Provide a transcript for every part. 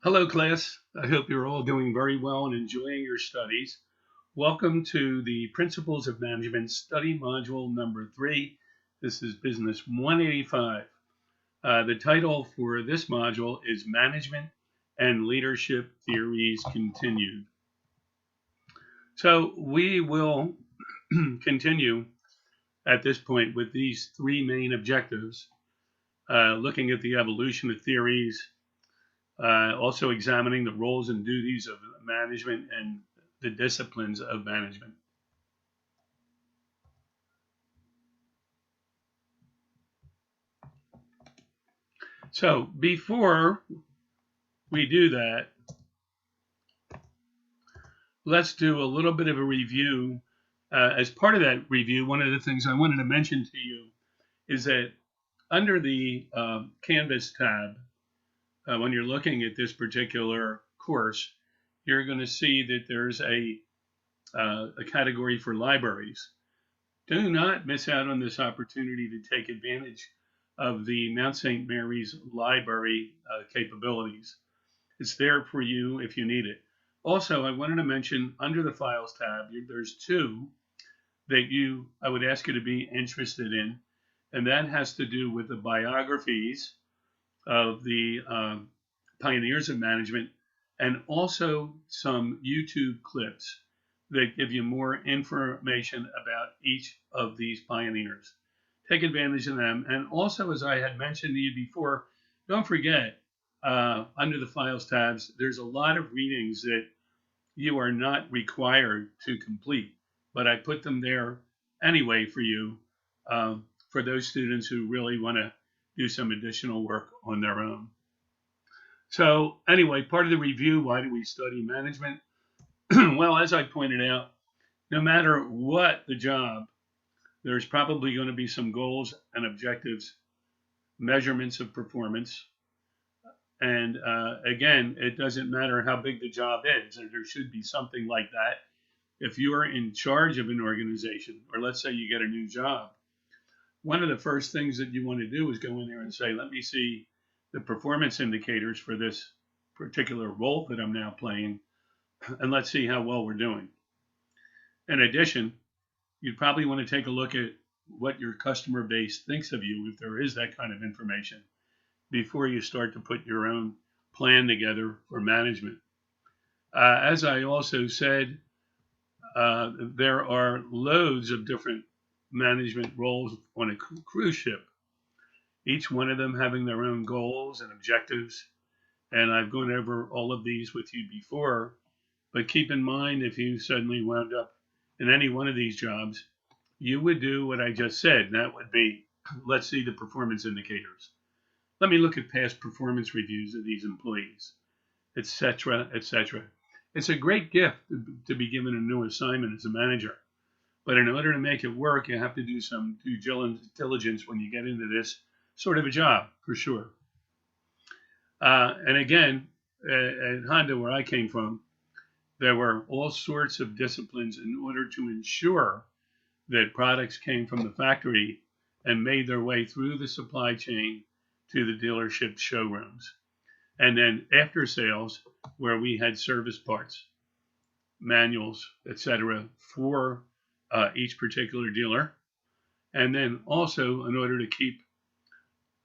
Hello, class. I hope you're all doing very well and enjoying your studies. Welcome to the Principles of Management Study Module number 3. This is Business 185. The title for this module is Management and Leadership Theories Continued. So we will continue at this point with these three main objectives, looking at the evolution of theories, also examining the roles and duties of management and the disciplines of management. So before we do that, let's do a little bit of a review. As part of that review, one of the things I wanted to mention to you is that under the Canvas tab, when you're looking at this particular course, you're going to see that there's a category for libraries. Do not miss out on this opportunity to take advantage of the Mount St. Mary's Library capabilities. It's there for you if you need it. Also, I wanted to mention under the Files tab, there's two that I would ask you to be interested in, and that has to do with the biographies of the pioneers of management, and also some YouTube clips that give you more information about each of these pioneers. Take advantage of them. And also, as I had mentioned to you before, don't forget, under the Files tabs, there's a lot of readings that you are not required to complete, but I put them there anyway for you, for those students who really want to do some additional work on their own. So anyway, part of the review, why do we study management? Well, as I pointed out, no matter what the job, there's probably going to be some goals and objectives, measurements of performance. And again, it doesn't matter how big the job is, there should be something like that. If you are in charge of an organization, or let's say you get a new job, one of the first things that you want to do is go in there and say, let me see the performance indicators for this particular role that I'm now playing, and let's see how well we're doing. In addition, you'd probably want to take a look at what your customer base thinks of you, if there is that kind of information, before you start to put your own plan together for management. As I also said, there are loads of different management roles on a cruise ship, each one of them having their own goals and objectives. And I've gone over all of these with you before, but keep in mind, if you suddenly wound up in any one of these jobs, you would do what I just said, and that would be, let's see the performance indicators. Let me look at past performance reviews of these employees, etc., etc. It's a great gift to be given a new assignment as a manager, but in order to make it work, you have to do some due diligence when you get into this sort of a job, for sure. And again, at Honda, where I came from, there were all sorts of disciplines in order to ensure that products came from the factory and made their way through the supply chain to the dealership showrooms. And then after sales, where we had service parts, manuals, etc., for each particular dealer. And then also, in order to keep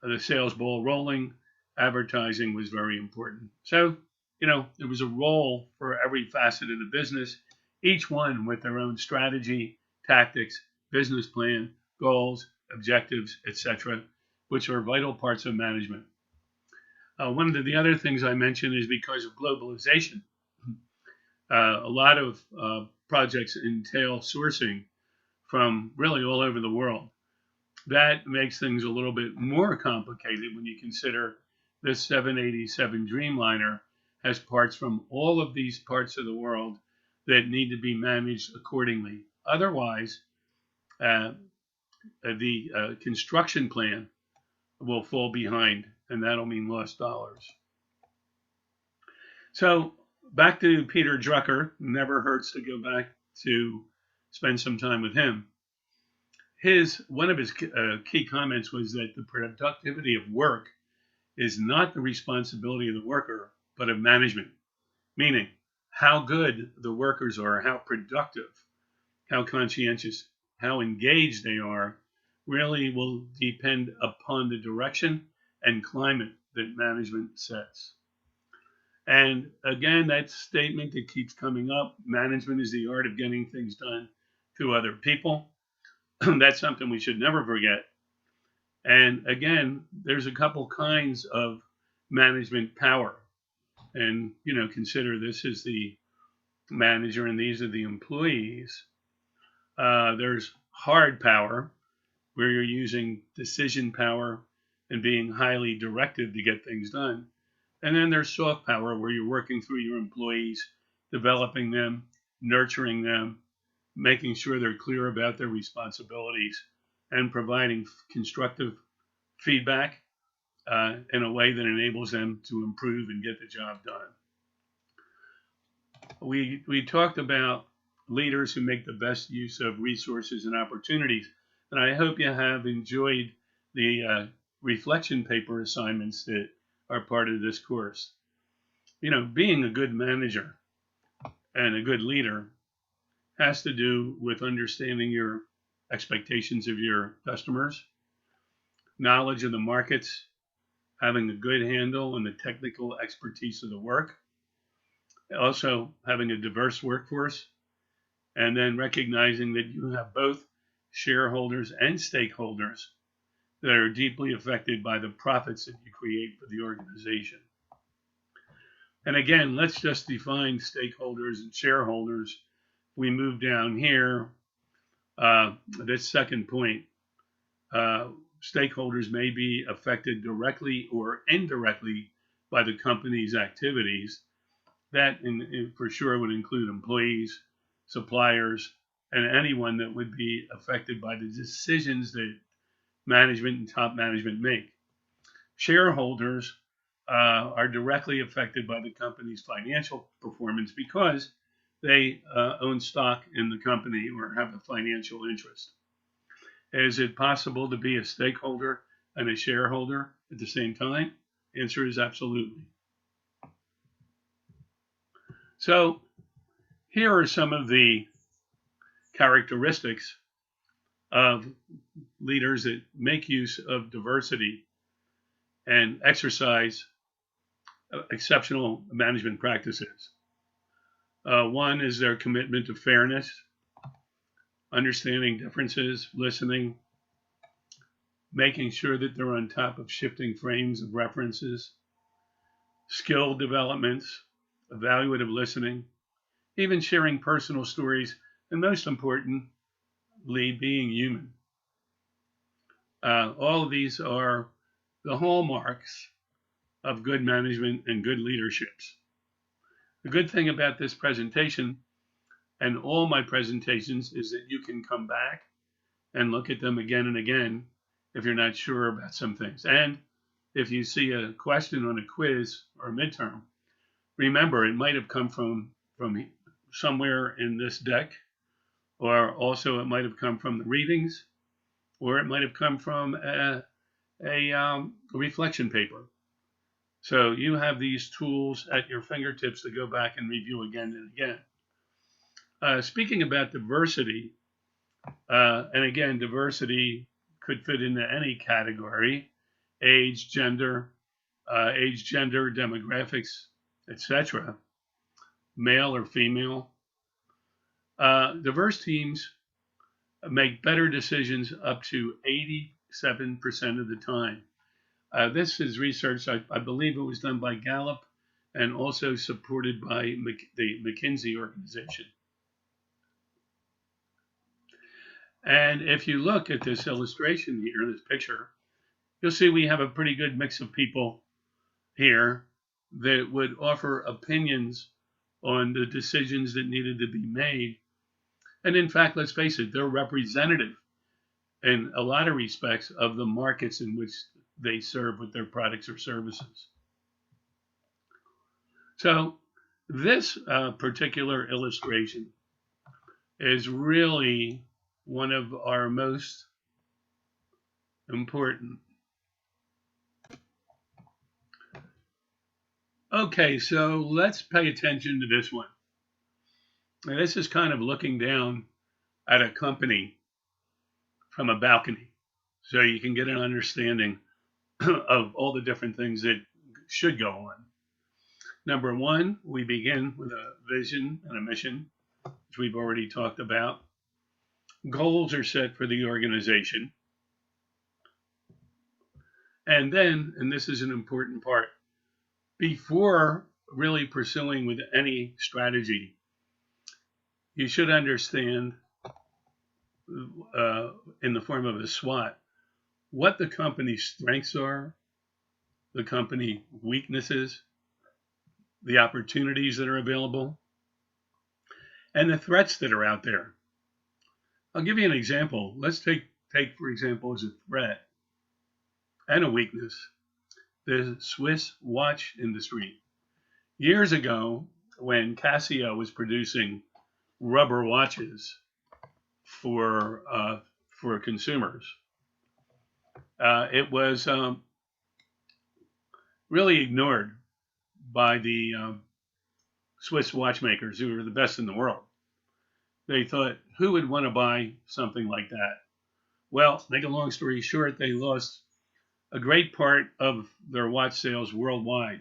the sales ball rolling, advertising was very important. So, there was a role for every facet of the business, each one with their own strategy, tactics, business plan, goals, objectives, etc., which are vital parts of management. One of the other things I mentioned is because of globalization, a lot of projects entail sourcing from really all over the world. That makes things a little bit more complicated when you consider this 787 Dreamliner has parts from all of these parts of the world that need to be managed accordingly. Otherwise, the construction plan will fall behind, and that'll mean lost dollars. So back to Peter Drucker. Never hurts to go back to spend some time with him. One of his key comments was that the productivity of work is not the responsibility of the worker, but of management, meaning how good the workers are, how productive, how conscientious, how engaged they are, really will depend upon the direction and climate that management sets. And again, that statement that keeps coming up, management is the art of getting things done to other people. That's something we should never forget. And again, there's a couple kinds of management power. And, consider this as the manager and these are the employees. There's hard power, where you're using decision power and being highly directive to get things done. And then there's soft power, where you're working through your employees, developing them, nurturing them, making sure they're clear about their responsibilities, and providing constructive feedback in a way that enables them to improve and get the job done. We talked about leaders who make the best use of resources and opportunities, and I hope you have enjoyed the reflection paper assignments that are part of this course. Being a good manager and a good leader has to do with understanding your expectations of your customers, knowledge of the markets, having a good handle on the technical expertise of the work, also having a diverse workforce, and then recognizing that you have both shareholders and stakeholders that are deeply affected by the profits that you create for the organization. And again, let's just define stakeholders and shareholders. We move down here, this second point, stakeholders may be affected directly or indirectly by the company's activities. That for sure would include employees, suppliers, and anyone that would be affected by the decisions that management and top management make. Shareholders are directly affected by the company's financial performance because they own stock in the company or have a financial interest. Is it possible to be a stakeholder and a shareholder at the same time? The answer is absolutely. So here are some of the characteristics of leaders that make use of diversity and exercise exceptional management practices. One is their commitment to fairness, understanding differences, listening, making sure that they're on top of shifting frames of references, skill developments, evaluative listening, even sharing personal stories, and most importantly, being human. All of these are the hallmarks of good management and good leaderships. The good thing about this presentation and all my presentations is that you can come back and look at them again and again if you're not sure about some things. And if you see a question on a quiz or a midterm, remember it might have come from somewhere in this deck, or also it might have come from the readings, or it might have come from a reflection paper. So you have these tools at your fingertips to go back and review again and again. Speaking about diversity, and again, diversity could fit into any category: age, gender, demographics, etc., male or female. Diverse teams make better decisions up to 87% of the time. This is research, I believe it was done by Gallup and also supported by the McKinsey organization. And if you look at this illustration here, this picture, you'll see we have a pretty good mix of people here that would offer opinions on the decisions that needed to be made. And in fact, let's face it, they're representative in a lot of respects of the markets in which they serve with their products or services. So this particular illustration is really one of our most important. Okay, so let's pay attention to this one. And this is kind of looking down at a company from a balcony, so you can get an understanding of all the different things that should go on. Number one, we begin with a vision and a mission, which we've already talked about. Goals are set for the organization. And then, and this is an important part, before really pursuing with any strategy, you should understand in the form of a SWOT what the company's strengths are, the company weaknesses, the opportunities that are available, and the threats that are out there. I'll give you an example. Let's take for example, as a threat and a weakness, the Swiss watch industry. Years ago, when Casio was producing rubber watches for consumers, it was really ignored by the Swiss watchmakers, who were the best in the world. They thought, who would want to buy something like that? Well, make a long story short, they lost a great part of their watch sales worldwide.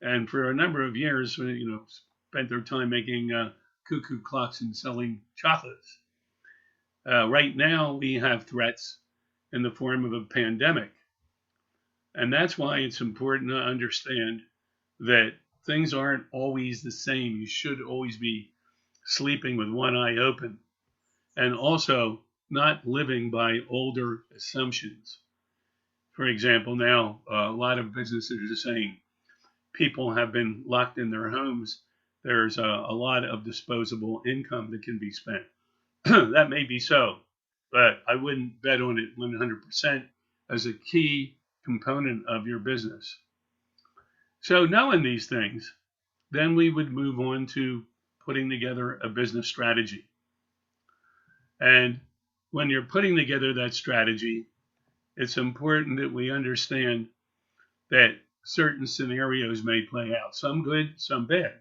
And for a number of years, spent their time making cuckoo clocks and selling chocolates. Right now, we have threats in the form of a pandemic. And that's why it's important to understand that things aren't always the same. You should always be sleeping with one eye open, and also not living by older assumptions. For example, now a lot of businesses are saying people have been locked in their homes. There's a lot of disposable income that can be spent. That may be so, but I wouldn't bet on it 100% as a key component of your business. So knowing these things, then we would move on to putting together a business strategy. And when you're putting together that strategy, it's important that we understand that certain scenarios may play out, some good, some bad.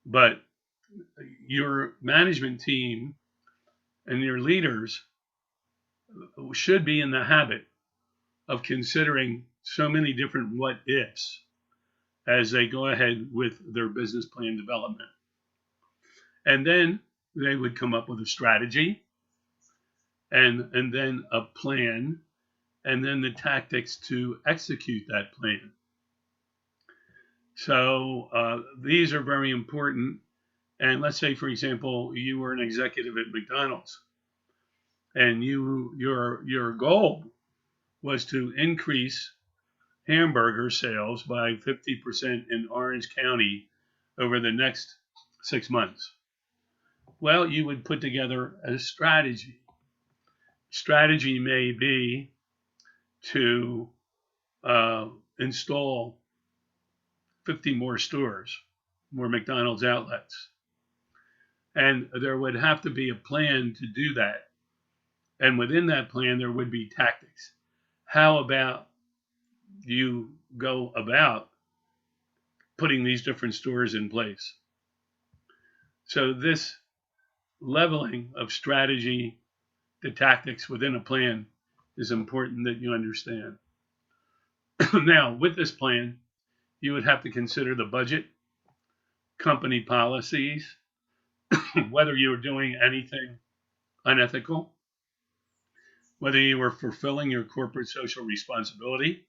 But your management team and your leaders should be in the habit of considering so many different what ifs as they go ahead with their business plan development. And then they would come up with a strategy, and then a plan, and then the tactics to execute that plan. So these are very important. And let's say, for example, you were an executive at McDonald's, and your goal was to increase hamburger sales by 50% in Orange County over the next 6 months. Well, you would put together a strategy. Strategy may be to install 50 more stores, more McDonald's outlets. And there would have to be a plan to do that. And within that plan, there would be tactics. How about you go about putting these different stores in place? So this leveling of strategy to tactics within a plan is important that you understand. Now, with this plan, you would have to consider the budget, company policies, whether you were doing anything unethical, whether you were fulfilling your corporate social responsibility,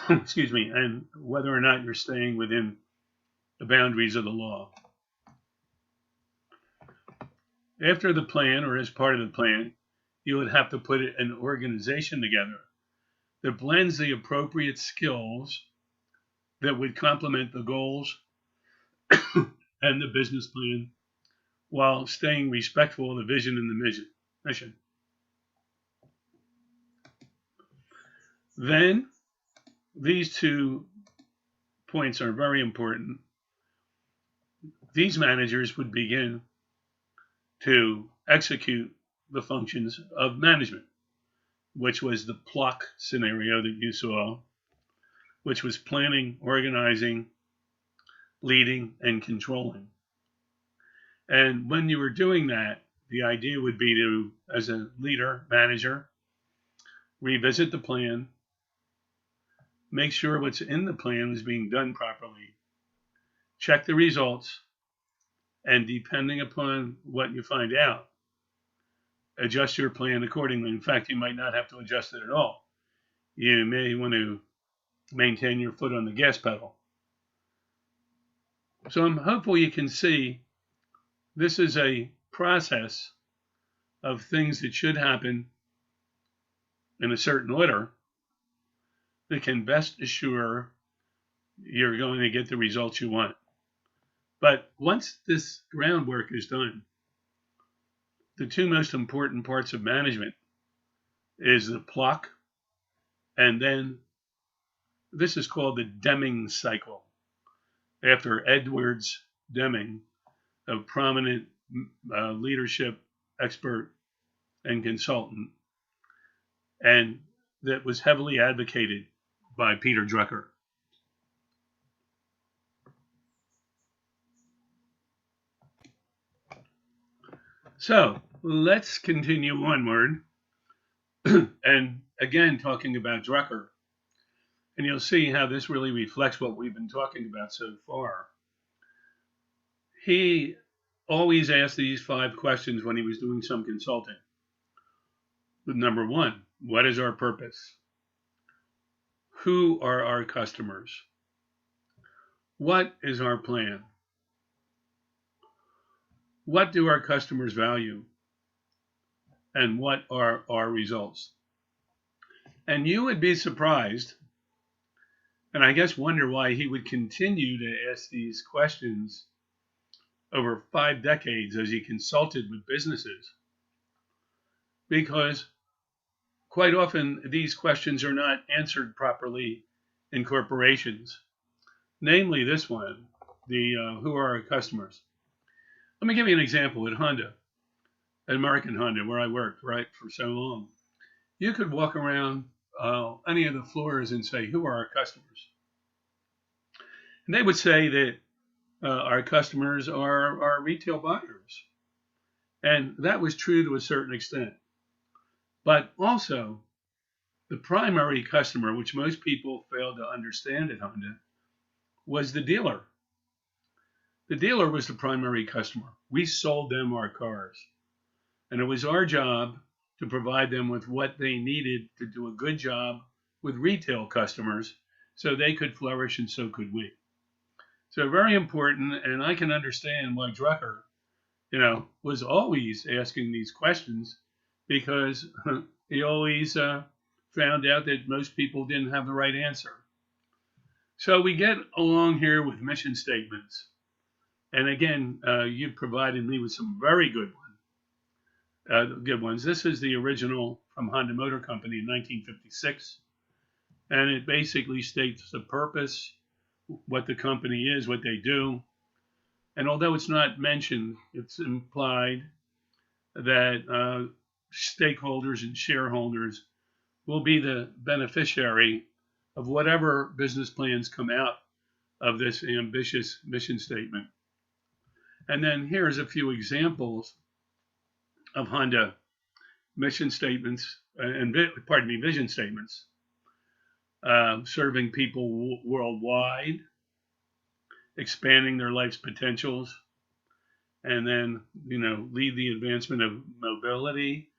excuse me, and whether or not you're staying within the boundaries of the law. After the plan, or as part of the plan, you would have to put an organization together that blends the appropriate skills that would complement the goals and the business plan while staying respectful of the vision and the mission. Then, these 2 points are very important. These managers would begin to execute the functions of management, which was the PLOC scenario that you saw, which was planning, organizing, leading, and controlling. And when you were doing that, the idea would be to, as a leader, manager, revisit the plan, make sure what's in the plan is being done properly, check the results, and depending upon what you find out, adjust your plan accordingly. In fact, you might not have to adjust it at all. You may want to maintain your foot on the gas pedal. So I'm hopeful you can see this is a process of things that should happen in a certain order that can best assure you're going to get the results you want. But once this groundwork is done, the two most important parts of management is the pluck, and then this is called the Deming cycle, after Edwards Deming, a prominent leadership expert and consultant, and that was heavily advocated by Peter Drucker. So let's continue onward, and again talking about Drucker, and you'll see how this really reflects what we've been talking about so far. He always asked these 5 questions when he was doing some consulting. Number 1, what is our purpose? Who are our customers? What is our plan? What do our customers value? And what are our results? And you would be surprised, and I guess wonder why he would continue to ask these questions over 5 decades as he consulted with businesses. Because quite often these questions are not answered properly in corporations. Namely this one, the who are our customers? Let me give you an example at Honda, at American Honda, where I worked, right, for so long. You could walk around any of the floors and say, who are our customers? And they would say that our customers are our retail buyers. And that was true to a certain extent. But also, the primary customer, which most people failed to understand at Honda, was the dealer. The dealer was the primary customer. We sold them our cars. And it was our job to provide them with what they needed to do a good job with retail customers so they could flourish and so could we. So very important, and I can understand why Drucker, was always asking these questions, because he always found out that most people didn't have the right answer. So we get along here with mission statements. And again, you provided me with some very good ones. This is the original from Honda Motor Company in 1956. And it basically states the purpose, what the company is, what they do. And although it's not mentioned, it's implied that stakeholders and shareholders will be the beneficiary of whatever business plans come out of this ambitious mission statement. And then here's a few examples of Honda mission statements vision statements. Serving people worldwide, expanding their life's potentials, and then, lead the advancement of mobility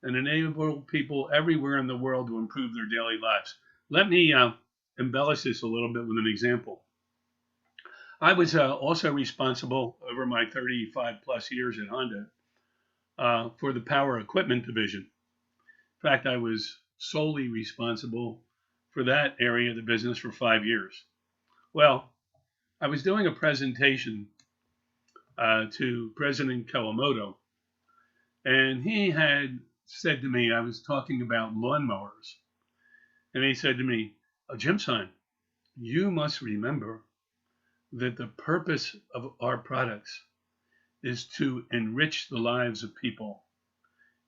and enable people everywhere in the world to improve their daily lives. Let me embellish this a little bit with an example. I was also responsible over my 35 plus years at Honda for the power equipment division. In fact, I was solely responsible for that area of the business for 5 years. Well, I was doing a presentation to President Kawamoto, and he had said to me, I was talking about lawnmowers, and he said to me, Jim-san, you must remember that the purpose of our products is to enrich the lives of people.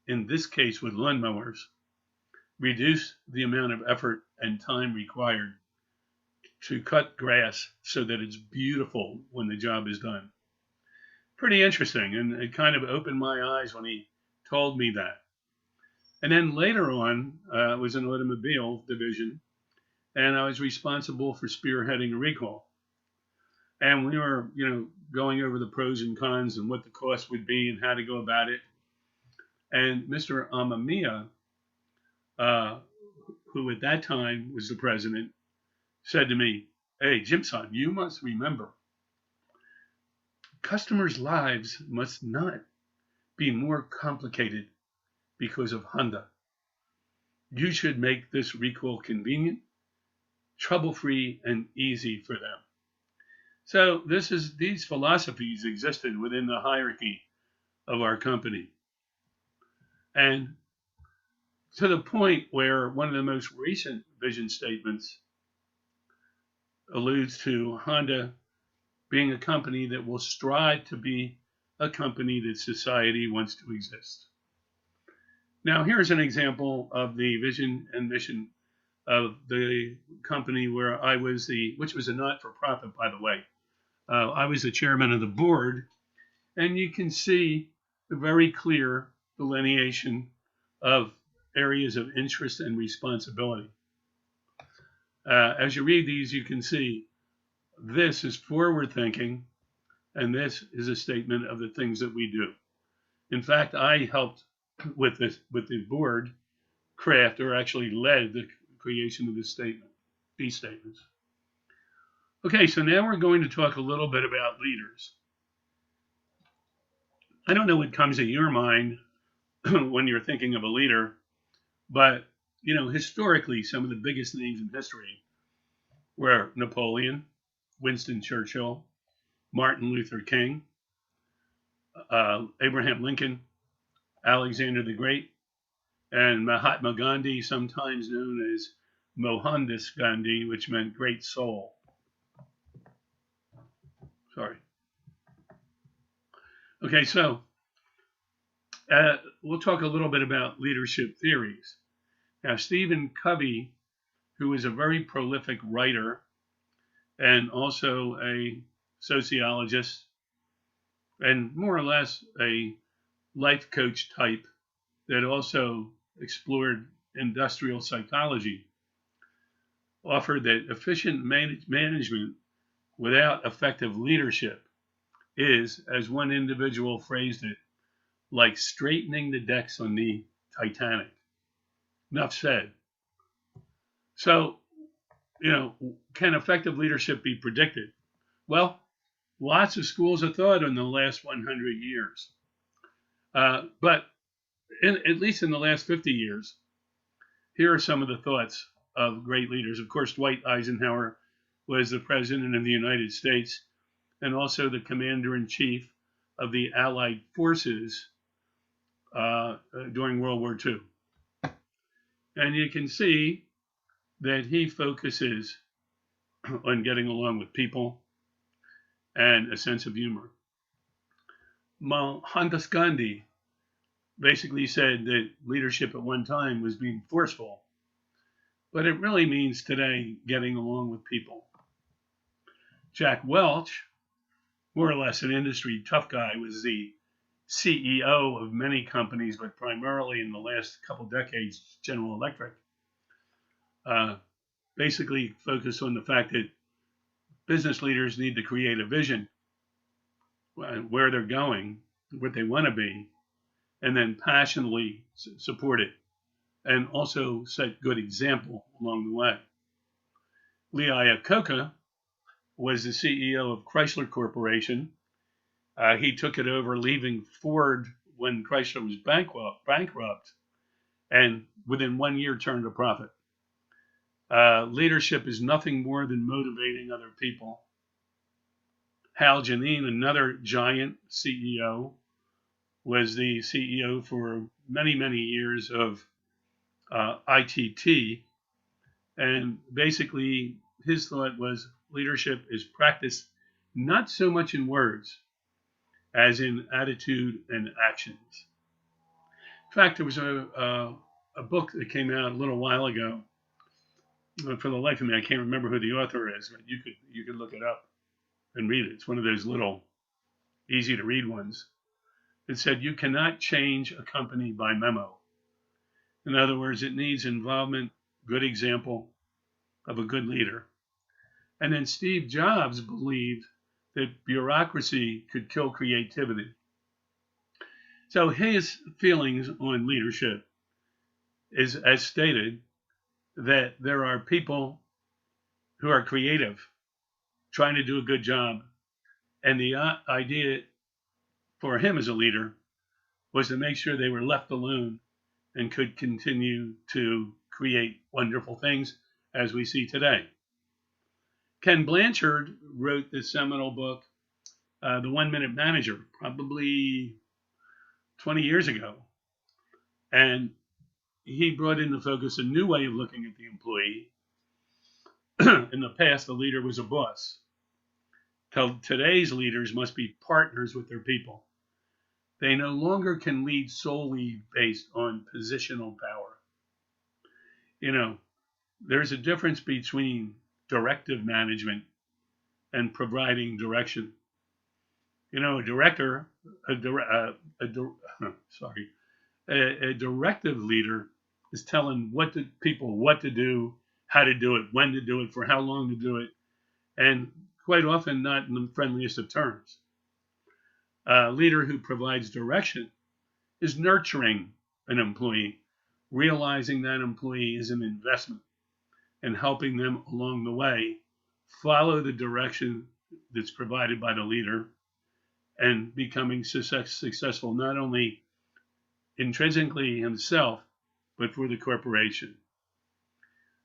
In this case, with lawnmowers, reduce the amount of effort and time required to cut grass so that it's beautiful when the job is done. Pretty interesting, and it kind of opened my eyes when he told me that. And then later on, I was in automobile division, and I was responsible for spearheading a recall. And we were, going over the pros and cons and what the cost would be and how to go about it. And Mr. Amamiya, who at that time was the president, said to me, "Hey, Jim-san, you must remember, customers' lives must not be more complicated because of Honda. You should make this recall convenient, trouble-free, and easy for them." So these philosophies existed within the hierarchy of our company. And to the point where one of the most recent vision statements alludes to Honda being a company that will strive to be a company that society wants to exist. Now, here's an example of the vision and mission of the company where I was which was a not-for-profit, by the way. I was the chairman of the board, and you can see the very clear delineation of areas of interest and responsibility. As you read these, you can see this is forward thinking, and this is a statement of the things that we do. In fact, I helped with the board craft, or actually led the creation of these statements. Okay, so now we're going to talk a little bit about leaders. I don't know what comes to your mind when you're thinking of a leader, but historically, some of the biggest names in history were Napoleon, Winston Churchill, Martin Luther King, Abraham Lincoln, Alexander the Great, and Mahatma Gandhi, sometimes known as Mohandas Gandhi, which meant great soul. Sorry. Okay, so we'll talk a little bit about leadership theories. Now, Stephen Covey, who is a very prolific writer and also a sociologist and more or less a life coach type that also explored industrial psychology, offered that efficient management without effective leadership is, as one individual phrased it, like straightening the decks on the Titanic. Enough said. So, can effective leadership be predicted? Well, lots of schools of thought in the last 100 years. But at least in the last 50 years, here are some of the thoughts of great leaders. Of course, Dwight Eisenhower was the president of the United States and also the commander-in-chief of the Allied forces during World War II. And you can see that he focuses on getting along with people and a sense of humor. Mohandas Gandhi basically said that leadership at one time was being forceful, but it really means today getting along with people. Jack Welch, more or less an industry tough guy, was the CEO of many companies, but primarily in the last couple decades, General Electric. Basically focused on the fact that business leaders need to create a vision, where they're going, what they want to be, and then passionately support it, and also set good example along the way. Lee Iacocca was the CEO of Chrysler Corporation. He took it over, leaving Ford when Chrysler was bankrupt, and within 1 year turned a profit. Leadership is nothing more than motivating other people. Hal Geneen, another giant CEO, was the CEO for many, many years of ITT. And basically, his thought was leadership is practiced not so much in words as in attitude and actions. In fact, there was a book that came out a little while ago For the life of me, I can't remember who the author is, but you could look it up and read it. It's one of those little easy to read ones. It said you cannot change a company by memo. In other words, it needs involvement, good example of a good leader. And then Steve Jobs believed that bureaucracy could kill creativity. So his feelings on leadership is, as stated, that there are people who are creative, trying to do a good job. And the idea for him as a leader was to make sure they were left alone and could continue to create wonderful things as we see today. Ken Blanchard wrote this seminal book, The 1 Minute Manager, probably 20 years ago. And he brought into focus a new way of looking at the employee. In the past, the leader was a boss. Today's leaders must be partners with their people. They no longer can lead solely based on positional power. You know, there's a difference between directive management and providing direction. You know, a directive leader is telling people what to do, how to do it, when to do it, for how long to do it, and quite often not in the friendliest of terms. A leader who provides direction is nurturing an employee, realizing that employee is an investment and helping them along the way follow the direction that's provided by the leader and becoming successful not only intrinsically himself, but for the corporation.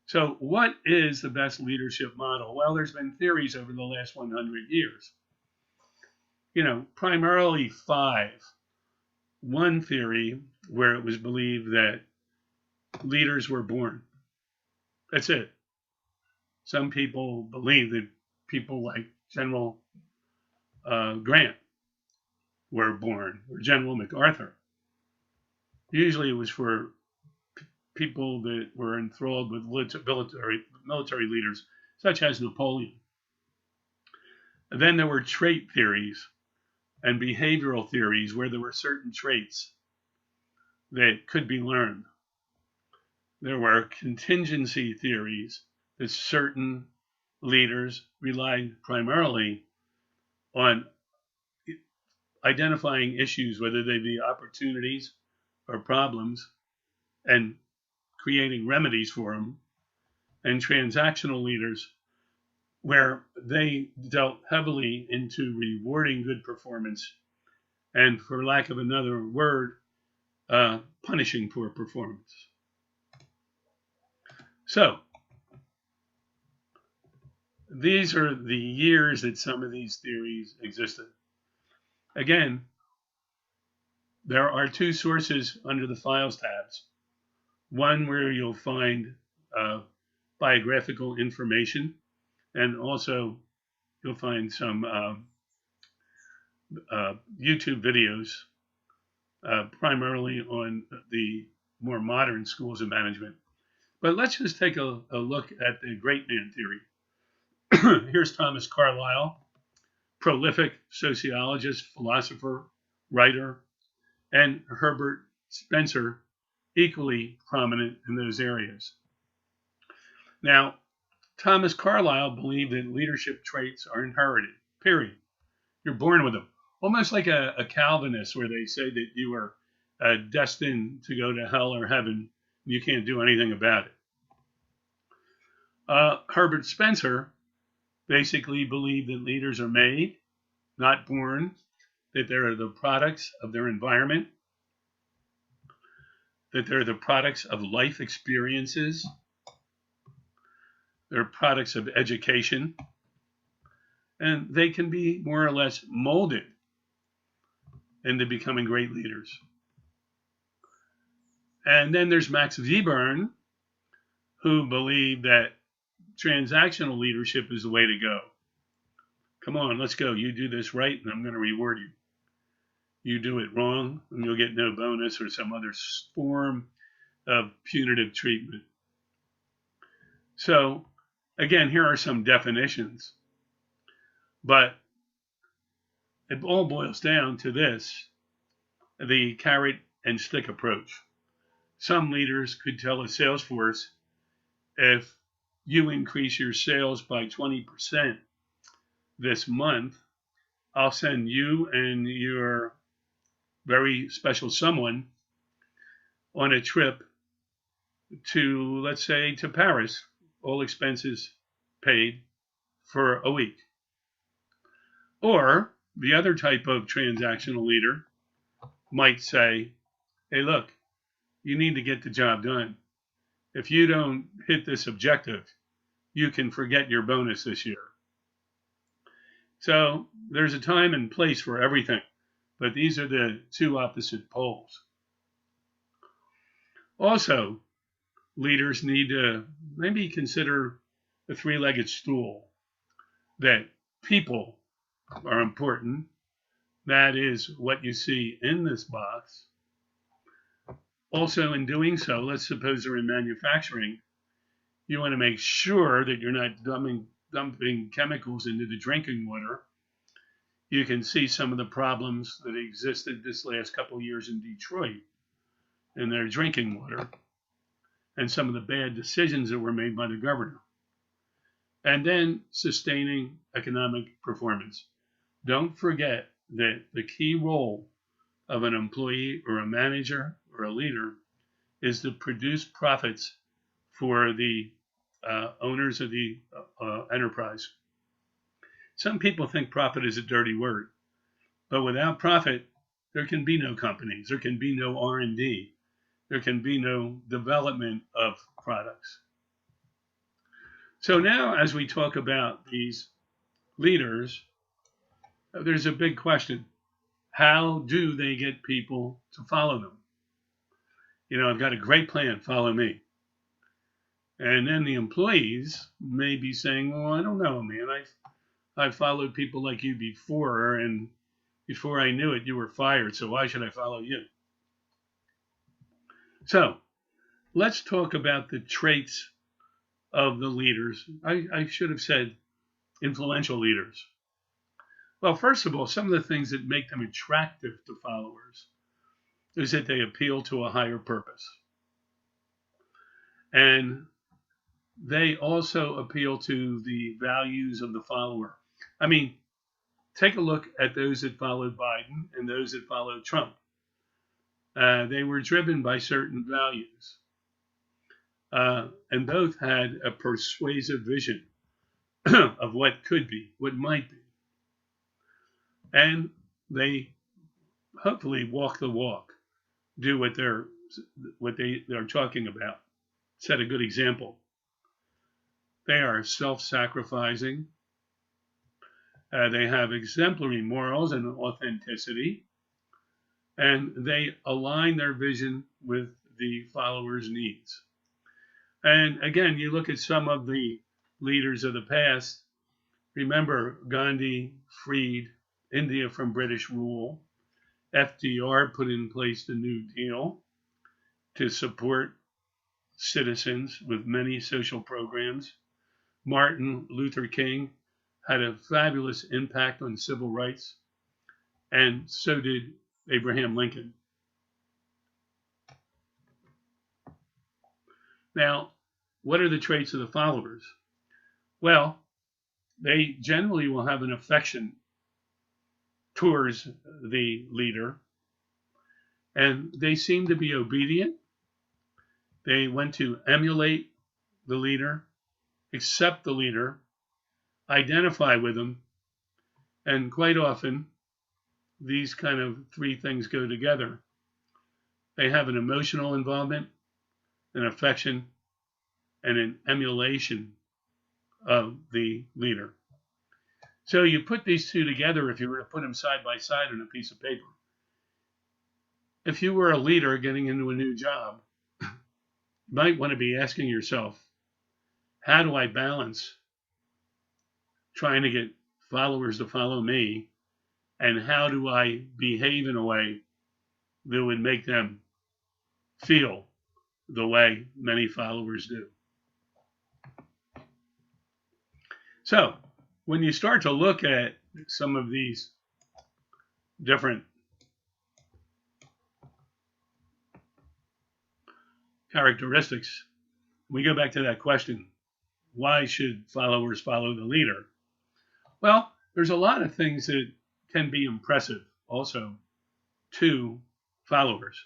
So what is the best leadership model? Well, there's been theories over the last 100 years. You know, primarily 5. One theory where it was believed that leaders were born. That's it. Some people believe that people like General Grant were born, or General MacArthur. Usually it was for people that were enthralled with military leaders, such as Napoleon. And then there were trait theories and behavioral theories where there were certain traits that could be learned. There were contingency theories that certain leaders relied primarily on identifying issues, whether they be opportunities or problems, and creating remedies for them, and transactional leaders, where they dealt heavily into rewarding good performance and, for lack of another word, punishing poor performance. So, these are the years that some of these theories existed. Again, there are 2 sources under the Files tabs. One where you'll find biographical information, and also you'll find some YouTube videos, primarily on the more modern schools of management. But let's just take a look at the great man theory. Here's Thomas Carlyle, prolific sociologist, philosopher, writer, and Herbert Spencer, equally prominent in those areas. Now, Thomas Carlyle believed that leadership traits are inherited, period. You're born with them. Almost like a Calvinist, where they say that you are destined to go to hell or heaven, and you can't do anything about it. Herbert Spencer basically believed that leaders are made, not born, that they're the products of their environment, that they're the products of life experiences, they're products of education, and they can be more or less molded into becoming great leaders. And then there's Max Webern, who believed that transactional leadership is the way to go. Come on, let's go. You do this right, and I'm going to reward you. You do it wrong, and you'll get no bonus or some other form of punitive treatment. So, again, here are some definitions, but it all boils down to this: the carrot and stick approach. Some leaders could tell a sales force, if you increase your sales by 20% this month, I'll send you and your very special someone on a trip to, let's say, to Paris, all expenses paid, for a week. Or the other type of transactional leader might say, hey, look, you need to get the job done. If you don't hit this objective, you can forget your bonus this year. So there's a time and place for everything, but these are the two opposite poles. Also, leaders need to maybe consider the three-legged stool, that people are important. That is what you see in this box. Also, in doing so, let's suppose they're in manufacturing, you want to make sure that you're not dumping chemicals into the drinking water. You can see some of the problems that existed this last couple of years in Detroit in their drinking water, and some of the bad decisions that were made by the governor. And then sustaining economic performance. Don't forget that the key role of an employee or a manager or a leader is to produce profits for the owners of the enterprise. Some people think profit is a dirty word, but without profit, there can be no companies, there can be no R&D, there can be no development of products. So now, as we talk about these leaders, there's a big question. How do they get people to follow them? You know, I've got a great plan, follow me. And then the employees may be saying, well, I don't know, man. I've followed people like you before, and before I knew it, you were fired, so why should I follow you? So let's talk about the traits of the leaders. I should have said influential leaders. Well, first of all, some of the things that make them attractive to followers is that they appeal to a higher purpose. And they also appeal to the values of the follower. I mean, take a look at those that followed Biden and those that followed Trump. They were driven by certain values, and both had a persuasive vision of what could be, what might be. And they hopefully walk the walk, do what they're talking about, set a good example. They are self-sacrificing. They have exemplary morals and authenticity, and they align their vision with the followers' needs. And again, you look at some of the leaders of the past. Remember, Gandhi freed India from British rule. FDR put in place the New Deal to support citizens with many social programs. Martin Luther King had a fabulous impact on civil rights, and so did Abraham Lincoln. Now, what are the traits of the followers? Well, they generally will have an affection towards the leader, and they seem to be obedient. They want to emulate the leader, accept the leader, identify with them, and quite often these kind of three things go together. They have an emotional involvement, an affection, and an emulation of the leader. So you put these two together, if you were to put them side by side on a piece of paper. If you were a leader getting into a new job, you might want to be asking yourself, how do I balance trying to get followers to follow me, and how do I behave in a way that would make them feel the way many followers do? So when you start to look at some of these different characteristics, we go back to that question, why should followers follow the leader? Well, there's a lot of things that can be impressive also to followers.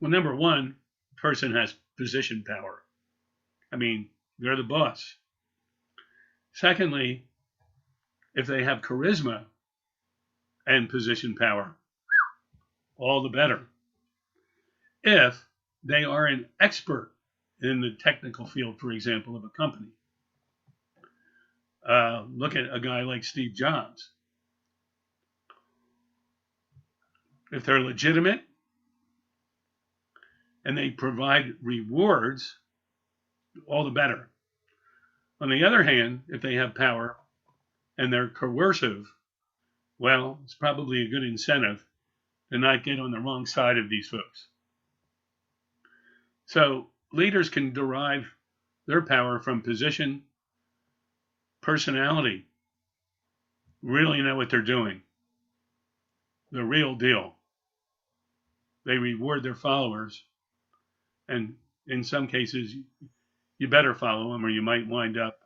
Well, number one, person has position power. I mean, they're the boss. Secondly, if they have charisma and position power, all the better. If they are an expert in the technical field, for example, of a company. Look at a guy like Steve Jobs. If they're legitimate and they provide rewards, all the better. On the other hand, if they have power and they're coercive, well, it's probably a good incentive to not get on the wrong side of these folks. So leaders can derive their power from position, personality, really know what they're doing, the real deal. They reward their followers, and in some cases, you better follow them or you might wind up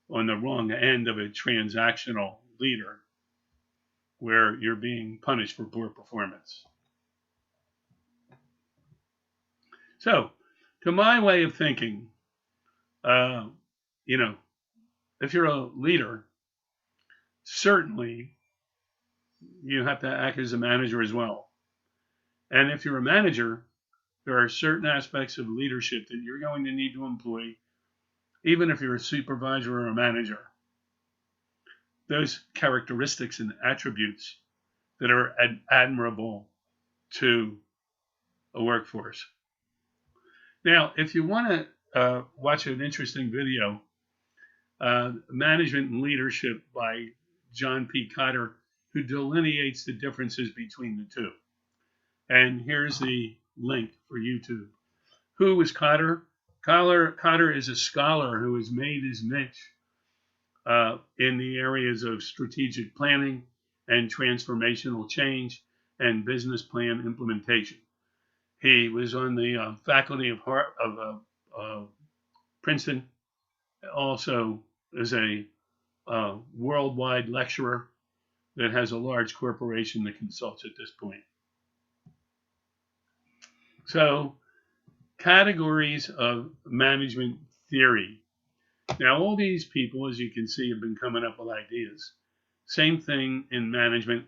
on the wrong end of a transactional leader where you're being punished for poor performance. So, to my way of thinking, you know, if you're a leader, certainly you have to act as a manager as well. And if you're a manager, there are certain aspects of leadership that you're going to need to employ, even if you're a supervisor or a manager. Those characteristics and attributes that are admirable to a workforce. Now, if you want to watch an interesting video, Management and Leadership by John P. Cotter, who delineates the differences between the two. And here's the link for YouTube. Who is Cotter? Cotter is a scholar who has made his niche in the areas of strategic planning and transformational change and business plan implementation. He was on the faculty of Princeton, also is a worldwide lecturer that has a large corporation that consults at this point. So, categories of management theory. Now, all these people, as you can see, have been coming up with ideas. Same thing in management.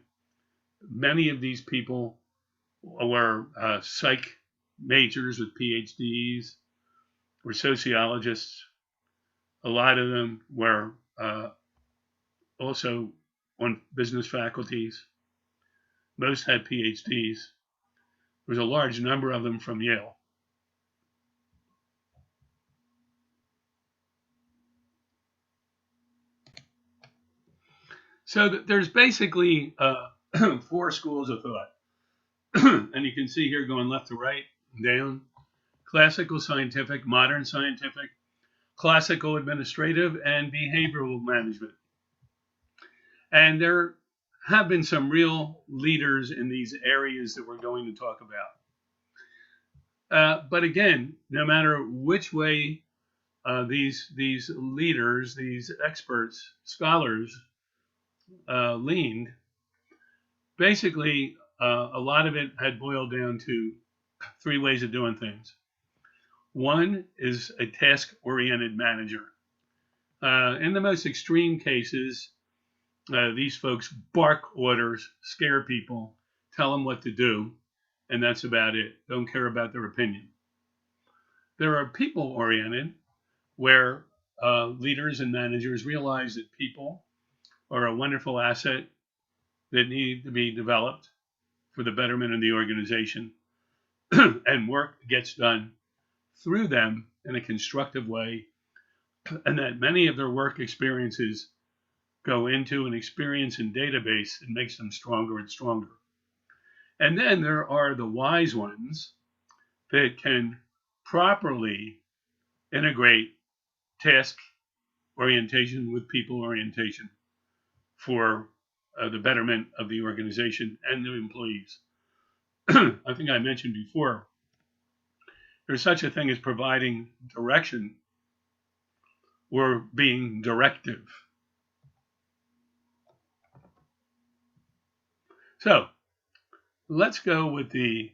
Many of these people were psych majors with PhDs, were sociologists. A lot of them were also on business faculties. Most had PhDs. There was a large number of them from Yale. So there's basically 4 schools of thought. And you can see here going left to right, down. Classical scientific, modern scientific, classical administrative, and behavioral management. And there have been some real leaders in these areas that we're going to talk about. But again, no matter which way these leaders, these experts, scholars leaned, basically a lot of it had boiled down to 3 ways of doing things. One is a task-oriented manager. In the most extreme cases, these folks bark orders, scare people, tell them what to do, and that's about it. Don't care about their opinion. There are people-oriented, where leaders and managers realize that people are a wonderful asset that need to be developed for the betterment of the organization, and work gets done through them in a constructive way, and that many of their work experiences go into an experience and database that makes them stronger and stronger. And then there are the wise ones that can properly integrate task orientation with people orientation for the betterment of the organization and the employees. I think I mentioned before, there's such a thing as providing direction or being directive. So let's go with the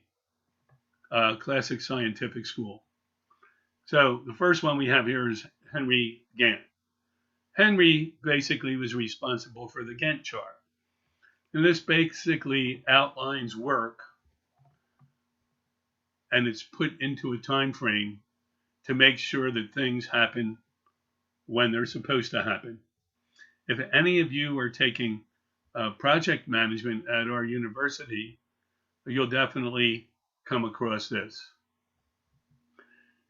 classic scientific school. So the first one we have here is Henry Gantt. Henry basically was responsible for the Gantt chart. And this basically outlines work and it's put into a time frame to make sure that things happen when they're supposed to happen. If any of you are taking project management at our university, you'll definitely come across this.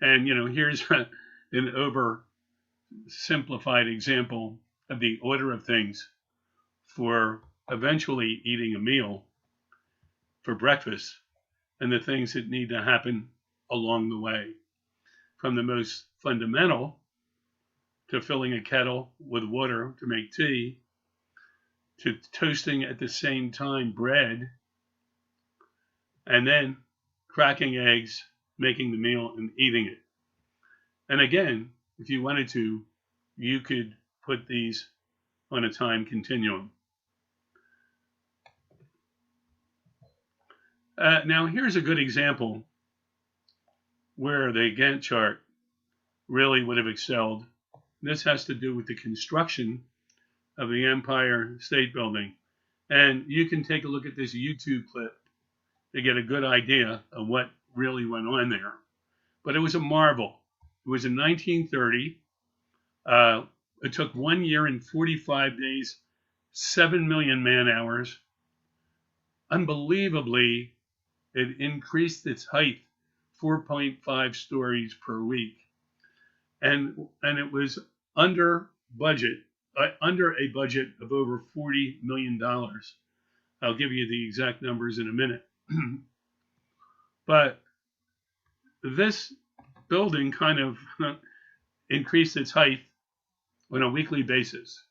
And, here's an oversimplified example of the order of things for eventually eating a meal for breakfast and the things that need to happen along the way. From the most fundamental to filling a kettle with water to make tea, to toasting at the same time bread, and then cracking eggs, making the meal, and eating it. And again, if you wanted to, you could put these on a time continuum. Now, here's a good example where the Gantt chart really would have excelled. This has to do with the construction of the Empire State Building. And you can take a look at this YouTube clip to get a good idea of what really went on there. But it was a marvel. It was in 1930. It took 1 year and 45 days, 7 million man hours. Unbelievably, it increased its height 4.5 stories per week. And it was under budget, under a budget of over $40 million. I'll give you the exact numbers in a minute. But this building kind of increased its height on a weekly basis.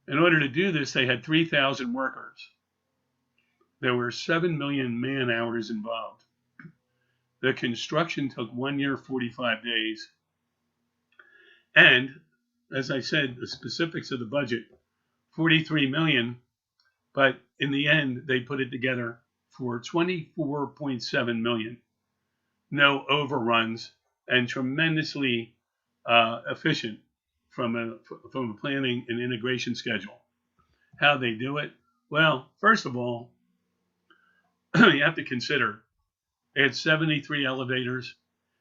In order to do this, they had 3,000 workers. There were 7 million man hours involved. The construction took 1 year, 45 days. And as I said, the specifics of the budget, 43 million, but in the end, they put it together for 24.7 million. No overruns and tremendously efficient from a planning and integration schedule. How they do it? Well, first of all, you have to consider they had 73 elevators,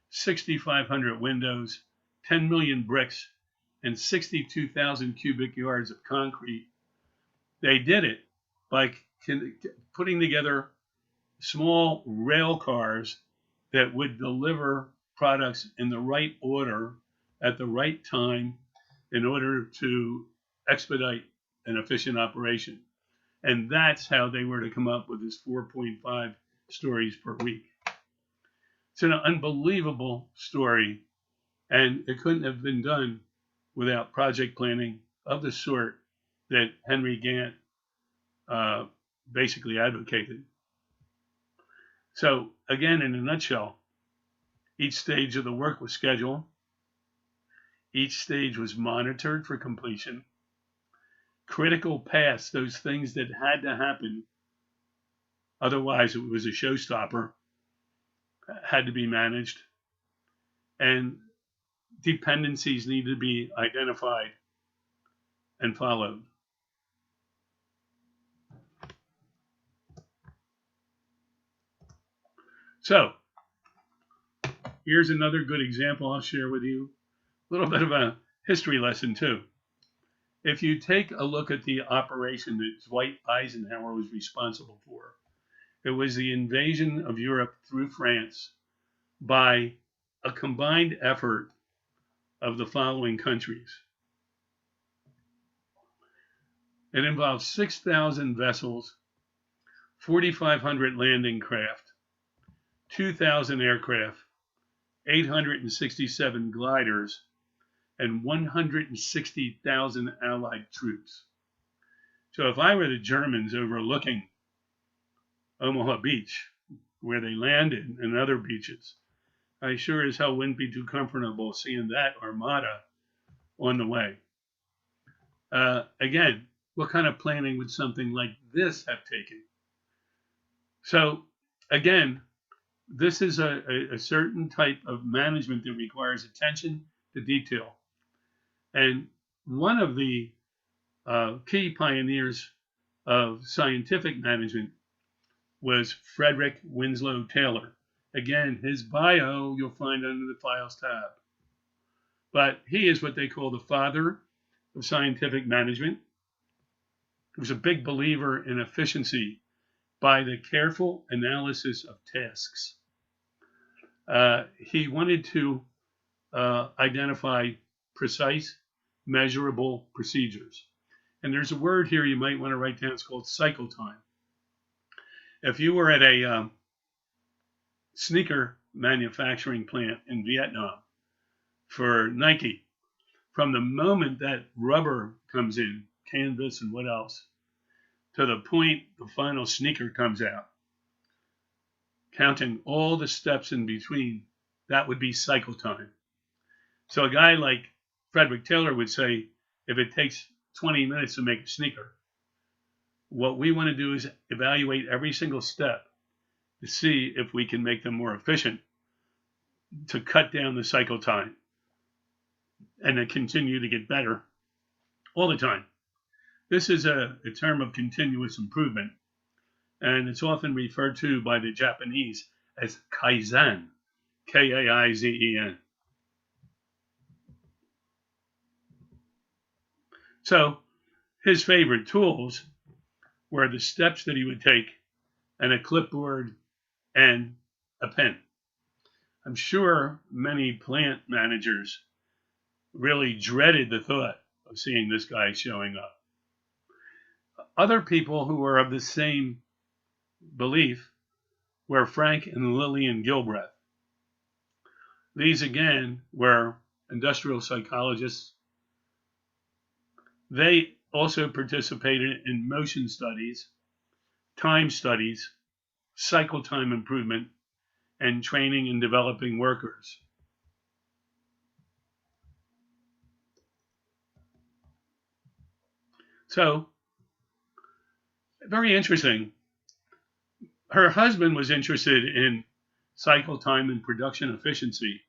6,500 windows, 10 million bricks, and 62,000 cubic yards of concrete. They did it by putting together small rail cars that would deliver products in the right order at the right time in order to expedite an efficient operation. And that's how they were to come up with this 4.5 stories per week. It's an unbelievable story, and it couldn't have been done without project planning of the sort that Henry Gantt basically advocated. So again, in a nutshell, each stage of the work was scheduled. Each stage was monitored for completion. Critical paths, those things that had to happen, otherwise it was a showstopper, had to be managed. And dependencies needed to be identified and followed. So, here's another good example I'll share with you. A little bit of a history lesson too. If you take a look at the operation that Dwight Eisenhower was responsible for, it was the invasion of Europe through France by a combined effort of the following countries. It involved 6,000 vessels, 4,500 landing craft, 2,000 aircraft, 867 gliders, and 160,000 Allied troops. So if I were the Germans overlooking Omaha Beach, where they landed, and other beaches, I sure as hell wouldn't be too comfortable seeing that armada on the way. Again, what kind of planning would something like this have taken? So again, this is a certain type of management that requires attention to detail. And one of the key pioneers of scientific management was Frederick Winslow Taylor. Again, his bio you'll find under the Files tab. But he is what they call the father of scientific management. He was a big believer in efficiency by the careful analysis of tasks. He wanted to identify precise, measurable procedures. And there's a word here you might want to write down. It's called cycle time. If you were at a sneaker manufacturing plant in Vietnam for Nike, from the moment that rubber comes in, canvas and what else, to the point the final sneaker comes out, counting all the steps in between, that would be cycle time. So a guy like Frederick Taylor would say, if it takes 20 minutes to make a sneaker, what we want to do is evaluate every single step to see if we can make them more efficient, to cut down the cycle time and to continue to get better all the time. This is a term of continuous improvement, and it's often referred to by the Japanese as Kaizen, K-A-I-Z-E-N. So his favorite tools were the steps that he would take and a clipboard and a pen. I'm sure many plant managers really dreaded the thought of seeing this guy showing up. Other people who were of the same belief were Frank and Lillian Gilbreth. These again were industrial psychologists. They also participated in motion studies, time studies, cycle time improvement, and training and developing workers. So, very interesting. Her husband was interested in cycle time and production efficiency.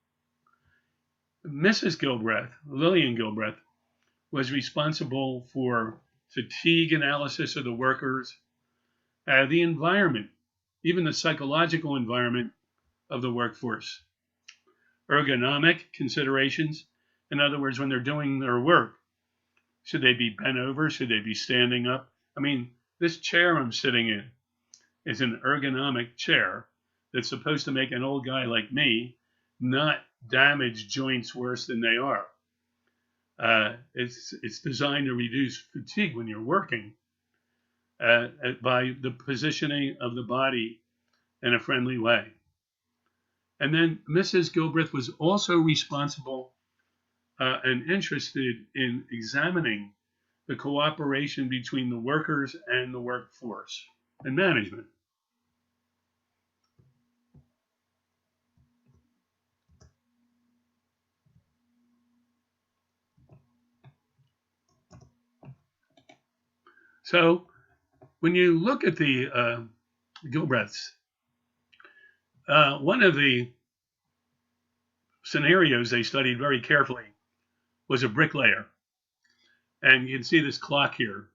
Mrs. Gilbreth, Lillian Gilbreth, was responsible for fatigue analysis of the workers, the environment, even the psychological environment of the workforce, ergonomic considerations. In other words, when they're doing their work, should they be bent over? Should they be standing up? I mean, this chair I'm sitting in is an ergonomic chair that's supposed to make an old guy like me not damage joints worse than they are. It's designed to reduce fatigue when you're working by the positioning of the body in a friendly way. And then Mrs. Gilbreth was also responsible and interested in examining the cooperation between the workers and the workforce and management. So when you look at the Gilbreths, one of the scenarios they studied very carefully was a bricklayer. And you can see this clock here.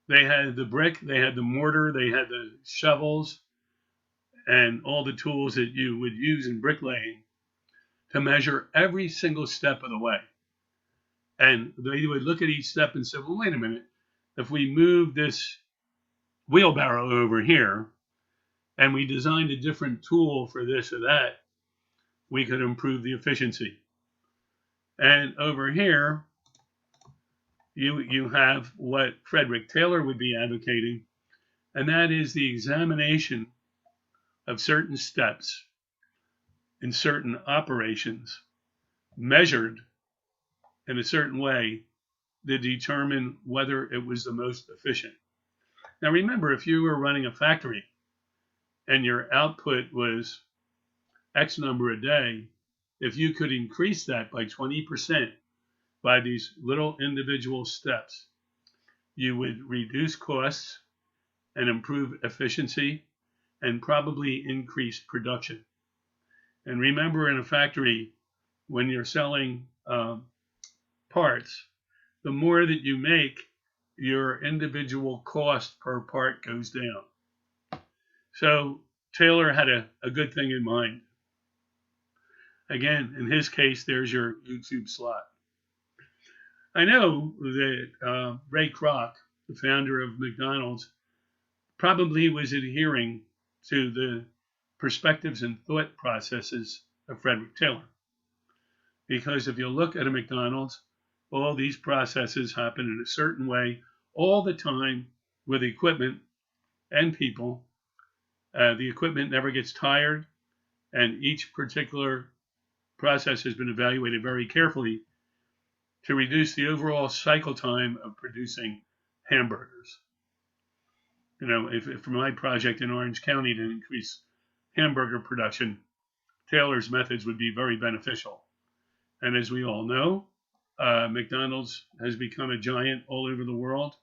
They had the brick, they had the mortar, they had the shovels, and all the tools that you would use in bricklaying to measure every single step of the way. And they would look at each step and say, well, wait a minute. If we move this wheelbarrow over here and we designed a different tool for this or that, we could improve the efficiency. And over here, you have what Frederick Taylor would be advocating, and that is the examination of certain steps in certain operations measured in a certain way to determine whether it was the most efficient. Now remember, if you were running a factory and your output was X number a day, if you could increase that by 20% by these little individual steps, you would reduce costs and improve efficiency and probably increase production. And remember, in a factory, when you're selling parts, the more that you make, your individual cost per part goes down. So Taylor had a good thing in mind. Again, in his case, there's your YouTube slot. I know that Ray Kroc, the founder of McDonald's, probably was adhering to the perspectives and thought processes of Frederick Taylor. Because if you look at a McDonald's, all these processes happen in a certain way all the time with equipment and people. The equipment never gets tired, and each particular process has been evaluated very carefully to reduce the overall cycle time of producing hamburgers. You know, if for my project in Orange County to increase hamburger production, Taylor's methods would be very beneficial. And as we all know, McDonald's has become a giant all over the world.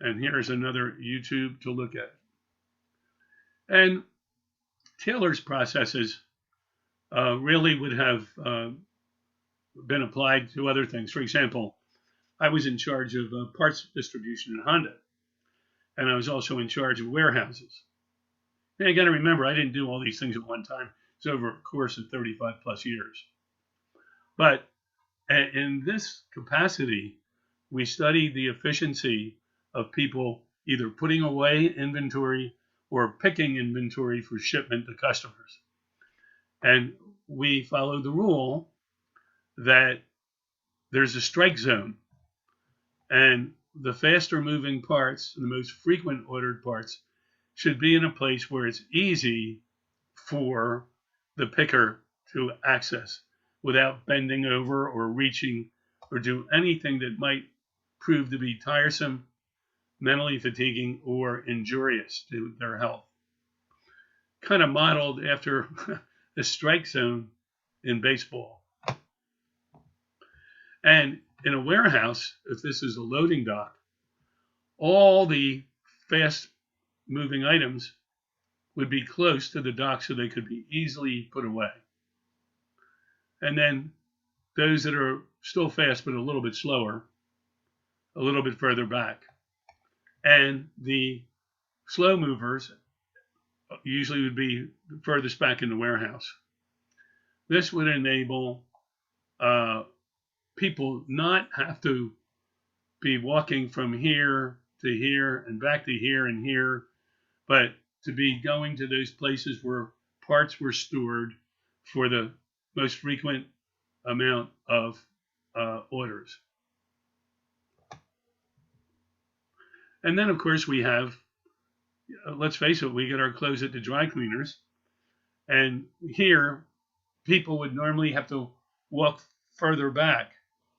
And here's another YouTube to look at. And Taylor's processes really would have been applied to other things. For example, I was in charge of parts distribution in Honda, and I was also in charge of warehouses. And you got to remember, I didn't do all these things at one time. It's over a course of 35 plus years. But in this capacity, we studied the efficiency of people either putting away inventory or picking inventory for shipment to customers. And we followed the rule that there's a strike zone, and the faster moving parts, the most frequent ordered parts, should be in a place where it's easy for the picker to access without bending over or reaching or do anything that might prove to be tiresome, mentally fatiguing, or injurious to their health. Kind of modeled after the strike zone in baseball. And in a warehouse, if this is a loading dock, all the fast moving items would be close to the dock so they could be easily put away. And then those that are still fast but a little bit slower, a little bit further back. And the slow movers usually would be furthest back in the warehouse. This would enable people not have to be walking from here to here and back to here and here, but to be going to those places where parts were stored for the most frequent amount of orders. And then, of course, we have, let's face it, we get our clothes at the dry cleaners. And here, people would normally have to walk further back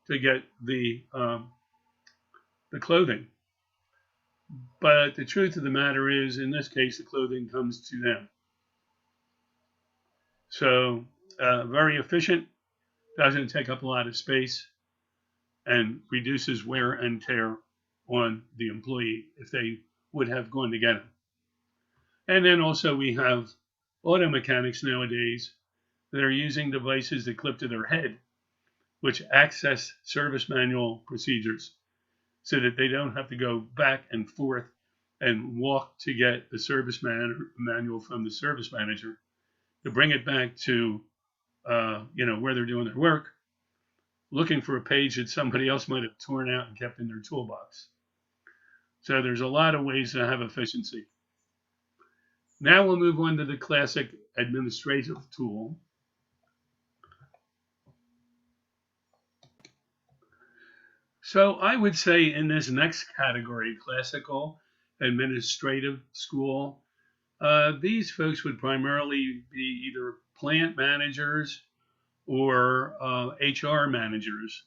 to get the clothing. But the truth of the matter is, in this case, the clothing comes to them. So very efficient, doesn't take up a lot of space, and reduces wear and tear on the employee if they would have gone to get them. And then also we have auto mechanics nowadays that are using devices that clip to their head, which access service manual procedures so that they don't have to go back and forth and walk to get the service manual from the service manager to bring it back to where they're doing their work, looking for a page that somebody else might have torn out and kept in their toolbox. So there's a lot of ways to have efficiency. Now we'll move on to the classic administrative tool. So I would say in this next category, classical administrative school, these folks would primarily be either plant managers or HR managers.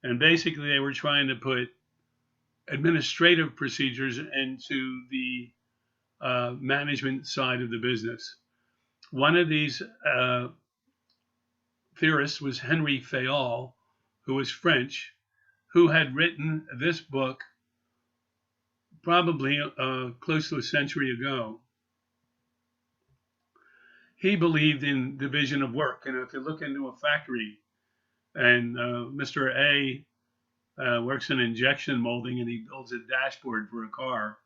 And basically, they were trying to put administrative procedures into the management side of the business. One of these theorists was Henry Fayol, who was French, who had written this book probably close to a century ago. He believed in division of work. And if you look into a factory and Mr. A works in injection molding and he builds a dashboard for a car,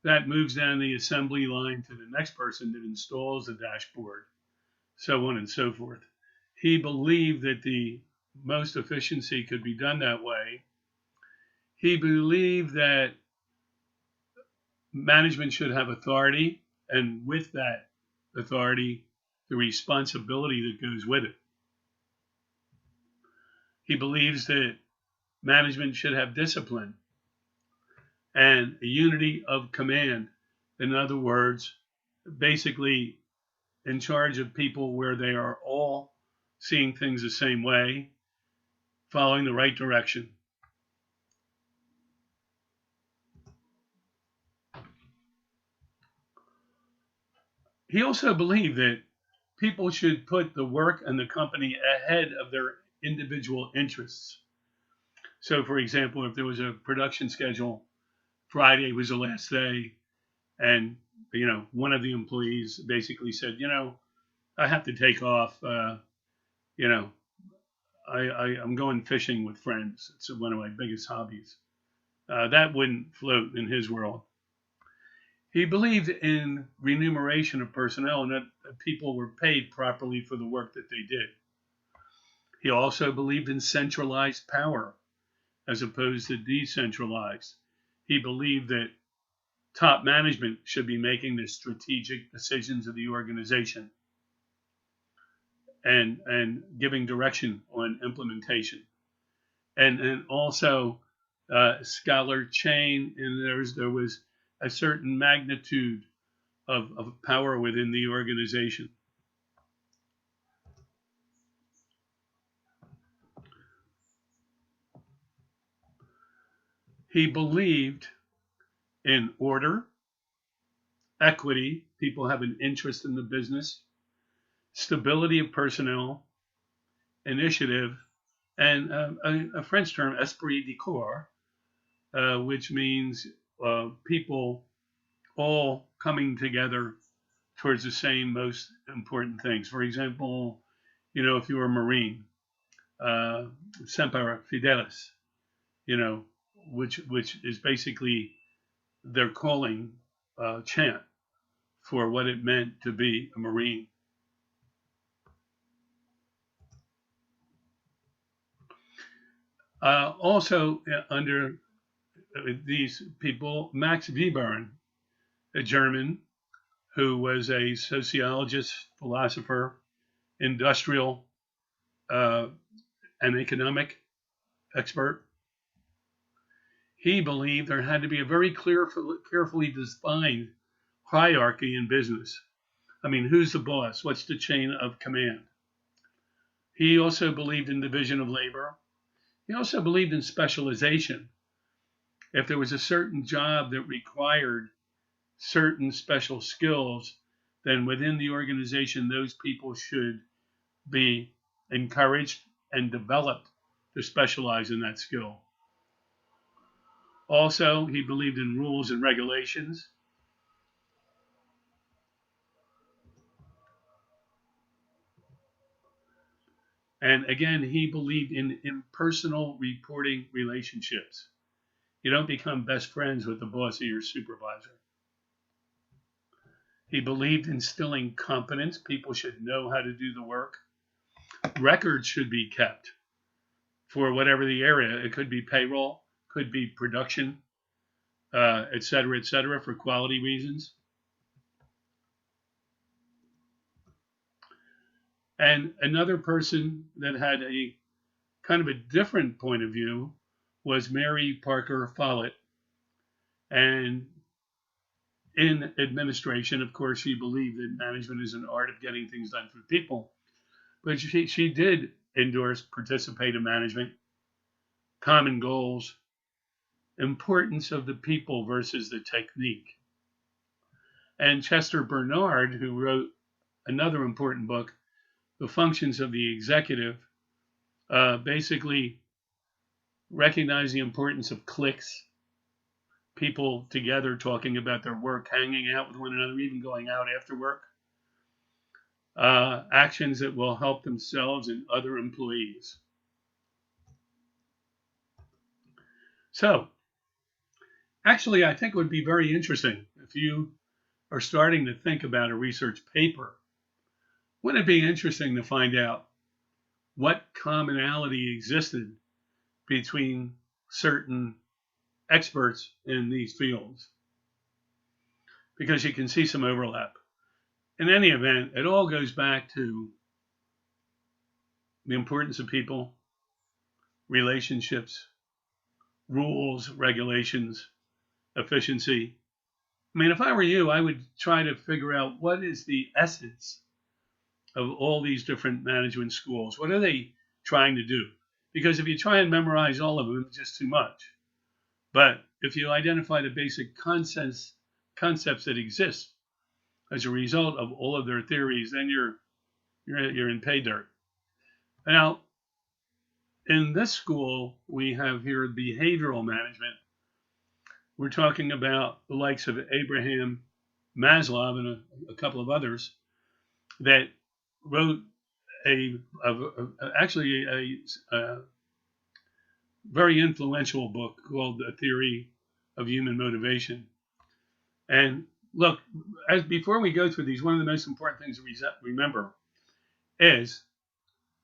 that moves down the assembly line to the next person that installs the dashboard, so on and so forth. He believed that the most efficiency could be done that way. He believed that management should have authority, and with that authority, the responsibility that goes with it. He believes that management should have discipline and a unity of command. In other words, basically in charge of people where they are all seeing things the same way, following the right direction. He also believed that people should put the work and the company ahead of their individual interests. So, for example, if there was a production schedule, Friday was the last day, and one of the employees basically said, I have to take off. I'm going fishing with friends. It's one of my biggest hobbies. That wouldn't float in his world. He believed in remuneration of personnel and that people were paid properly for the work that they did. He also believed in centralized power as opposed to decentralized. He believed that top management should be making the strategic decisions of the organization and giving direction on implementation. And also scholar chain, and there was a certain magnitude of power within the organization. He believed in order, equity, people have an interest in the business, stability of personnel, initiative, and a French term, esprit de corps, which means people all coming together towards the same most important things. For example, if you were a Marine, Semper Fidelis, which is basically their calling chant for what it meant to be a Marine. Also, under these people, Max Weber, a German who was a sociologist, philosopher, industrial, and economic expert. He believed there had to be a very carefully defined hierarchy in business. I mean, who's the boss? What's the chain of command? He also believed in division of labor. He also believed in specialization. If there was a certain job that required certain special skills, then within the organization, those people should be encouraged and developed to specialize in that skill. Also, he believed in rules and regulations. And again, he believed in impersonal reporting relationships. You don't become best friends with the boss or your supervisor. He believed in instilling competence. People should know how to do the work. Records should be kept for whatever the area. It could be payroll, could be production, et cetera, for quality reasons. And another person that had a kind of a different point of view was Mary Parker Follett. And in administration, of course, she believed that management is an art of getting things done for people. But she did endorse participative management. common goals, importance of the people versus the technique. And Chester Bernard, who wrote another important book, The Functions of the Executive, basically recognized the importance of cliques, people together talking about their work, hanging out with one another, even going out after work, actions that will help themselves and other employees. So, actually, I think it would be very interesting if you are starting to think about a research paper. Wouldn't it be interesting to find out what commonality existed between certain experts in these fields? Because you can see some overlap. In any event, it all goes back to the importance of people, relationships, rules, regulations, efficiency. I mean, if I were you, I would try to figure out what is the essence of all these different management schools. What are they trying to do? Because if you try and memorize all of them, it's just too much. But if you identify the basic concepts that exist as a result of all of their theories, then you're in pay dirt. Now, in this school, we have here behavioral management. We're talking about the likes of Abraham Maslow and a couple of others that wrote actually a very influential book called The Theory of Human Motivation. And look, before we go through these, one of the most important things to remember is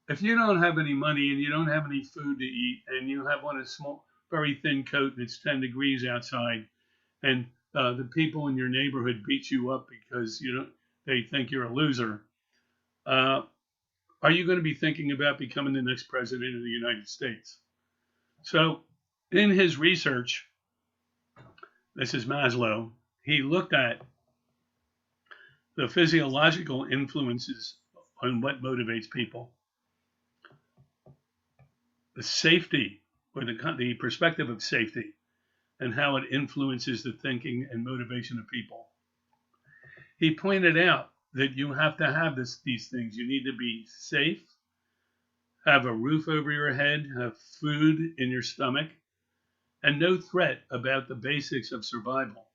if you don't have any money and you don't have any food to eat and you have on a small, very thin coat and it's 10 degrees outside and the people in your neighborhood beat you up because they think you're a loser, are you going to be thinking about becoming the next president of the United States? So in his research, this is Maslow, he looked at the physiological influences on what motivates people, the safety or the perspective of safety and how it influences the thinking and motivation of people. He pointed out that you have to have these things. You need to be safe, have a roof over your head, have food in your stomach, and no threat about the basics of survival.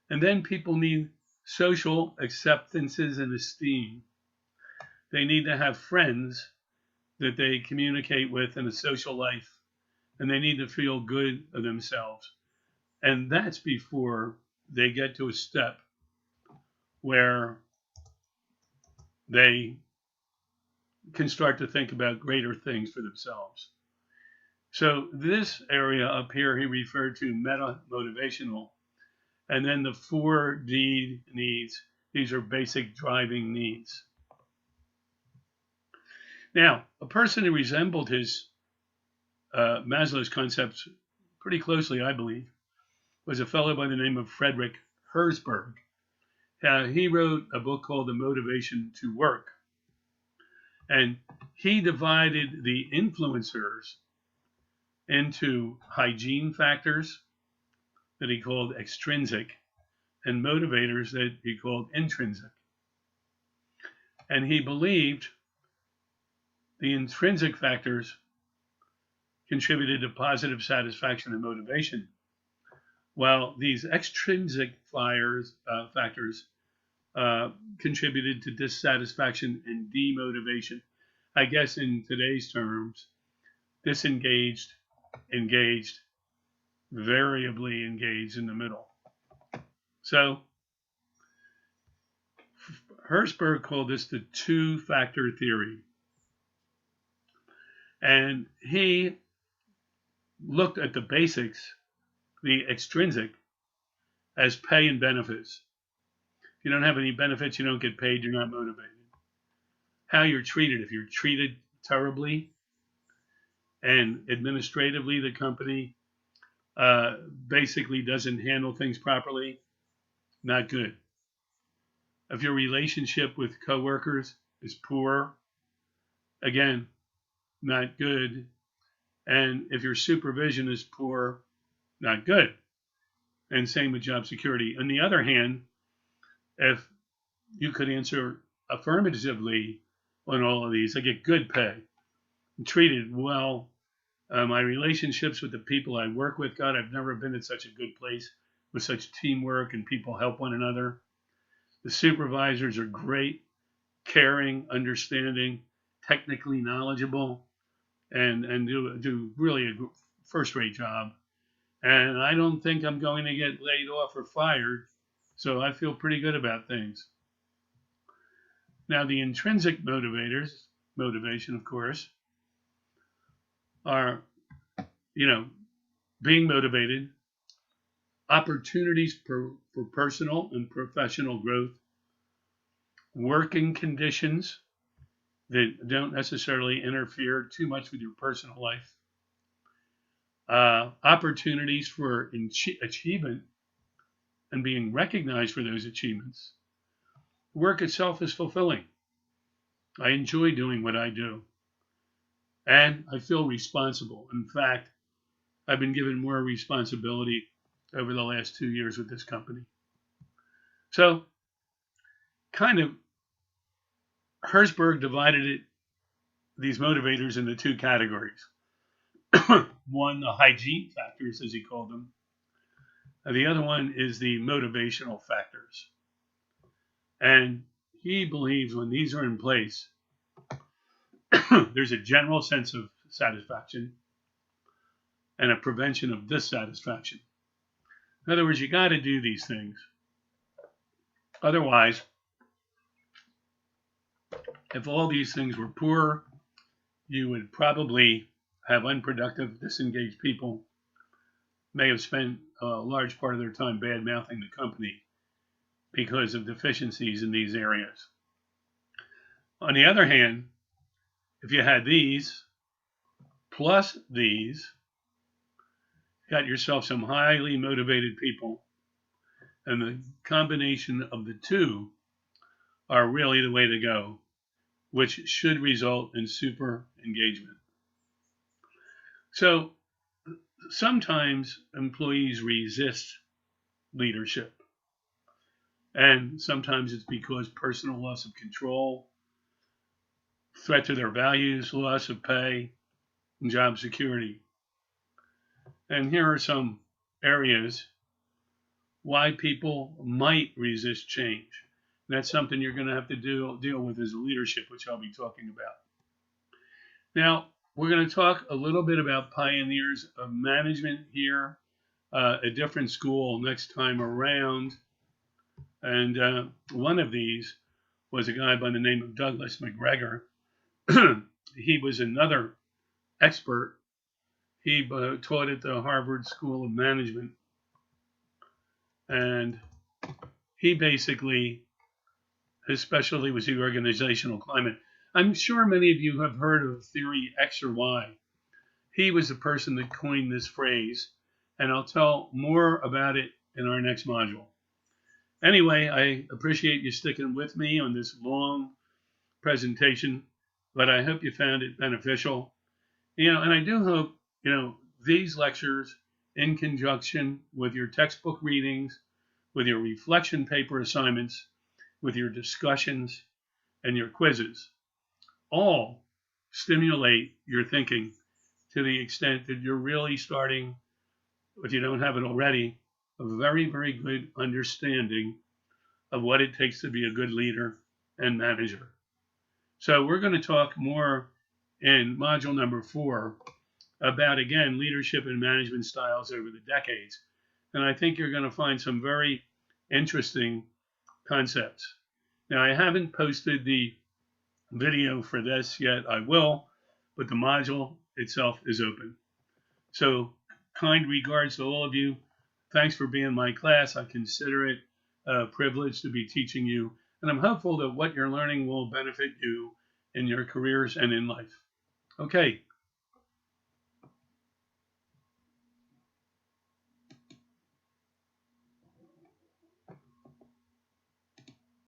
And then people need social acceptances and esteem. They need to have friends that they communicate with in a social life, and they need to feel good of themselves. And that's before they get to a step where they can start to think about greater things for themselves. So this area up here he referred to meta-motivational, and then the 4D needs. These are basic driving needs. Now, a person who resembled his Maslow's concepts pretty closely, I believe, was a fellow by the name of Frederick Herzberg. He wrote a book called The Motivation to Work. And he divided the influencers into hygiene factors that he called extrinsic and motivators that he called intrinsic. And he believed the intrinsic factors contributed to positive satisfaction and motivation, while these extrinsic factors contributed to dissatisfaction and demotivation. I guess in today's terms, disengaged, engaged, variably engaged in the middle. So Herzberg called this the two-factor theory. And he looked at the basics, the extrinsic, as pay and benefits. If you don't have any benefits, you don't get paid, you're not motivated. How you're treated. If you're treated terribly and administratively the company basically doesn't handle things properly, not good. If your relationship with coworkers is poor, again, not good. And if your supervision is poor, not good. And same with job security. On the other hand, if you could answer affirmatively on all of these, I get good pay, I'm treated well. My relationships with the people I work with, God, I've never been in such a good place with such teamwork and people help one another. The supervisors are great, caring, understanding, technically knowledgeable, and do really a first-rate job. And I don't think I'm going to get laid off or fired, so I feel pretty good about things. Now, the intrinsic motivation, of course, are, being motivated, opportunities for personal and professional growth, working conditions that don't necessarily interfere too much with your personal life, opportunities for achievement and being recognized for those achievements. Work itself is fulfilling. I enjoy doing what I do, and I feel responsible. In fact, I've been given more responsibility over the last 2 years with this company. So, kind of, Herzberg divided these motivators into two categories. One, the hygiene factors, as he called them. And the other one is the motivational factors. And he believes when these are in place, there's a general sense of satisfaction and a prevention of dissatisfaction. In other words, you got to do these things. Otherwise, if all these things were poor, you would probably have unproductive, disengaged people, may have spent a large part of their time bad-mouthing the company because of deficiencies in these areas. On the other hand, if you had these plus these, got yourself some highly motivated people, and the combination of the two are really the way to go, which should result in super engagement. So sometimes employees resist leadership, and sometimes it's because personal loss of control, threat to their values, loss of pay, and job security. And here are some areas why people might resist change. And that's something you're going to have to deal with as a leadership, which I'll be talking about. Now, we're going to talk a little bit about pioneers of management here, a different school next time around. And one of these was a guy by the name of Douglas McGregor. He was another expert. He taught at the Harvard School of Management. And he basically, his specialty was the organizational climate. I'm sure many of you have heard of theory X or Y. He was the person that coined this phrase, and I'll tell more about it in our next module. Anyway, I appreciate you sticking with me on this long presentation, but I hope you found it beneficial. And I do hope, these lectures in conjunction with your textbook readings, with your reflection paper assignments, with your discussions, and your quizzes, all stimulate your thinking to the extent that you're really starting, if you don't have it already, a very, very good understanding of what it takes to be a good leader and manager. So we're going to talk more in module number 4 about, again, leadership and management styles over the decades. And I think you're going to find some very interesting concepts. Now, I haven't posted the video for this yet. I will, but the module itself is open. So kind regards to all of you. Thanks for being in my class. I consider it a privilege to be teaching you, and I'm hopeful that what you're learning will benefit you in your careers and in life. Okay,